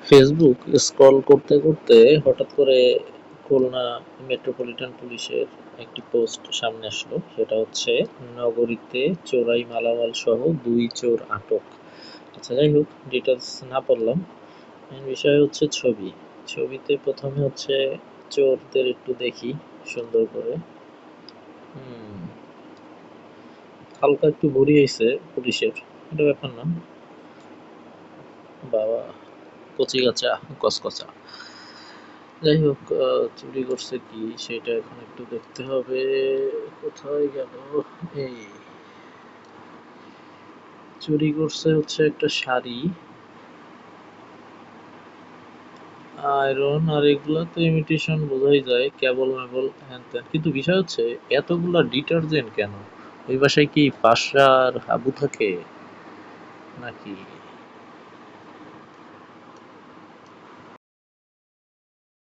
Facebook scroll করতে করতে হঠাৎ করে খুলনা মেট্রোপলিটন পুলিশের একটি পোস্ট সামনে আসলো। সেটা হচ্ছে নগরীতে চোরাই মালামাল সহ 2 চোর আটক। আচ্ছা, যাই হোক, ডিটেলস না পড়লাম। মেন বিষয় হচ্ছে ছবি। ছবিতে প্রথমে হচ্ছে চোরদের একটু দেখি সুন্দর করে। হুম, হালকা একটু ভুঁড়ি হয়েছে পুলিশের, এটা ব্যাপার না। বাবা, কচি কাঁচা, কচকচা। যাই হোক, চুরি করছে কি সেটা এখন একটু দেখতে হবে। কোথায় গেল? এই, চুরি করছে হচ্ছে একটা শাড়ি, আয়রন, আর এগুলা তো ইমিটেশন বোঝাই যায়, কেবল মেবল হ্যান ত্যান। কিন্তু বিষয় হচ্ছে এতগুলা ডিটারজেন্ট কেন? ওই বাসায় কি পাশা আর হাবু থাকে নাকি?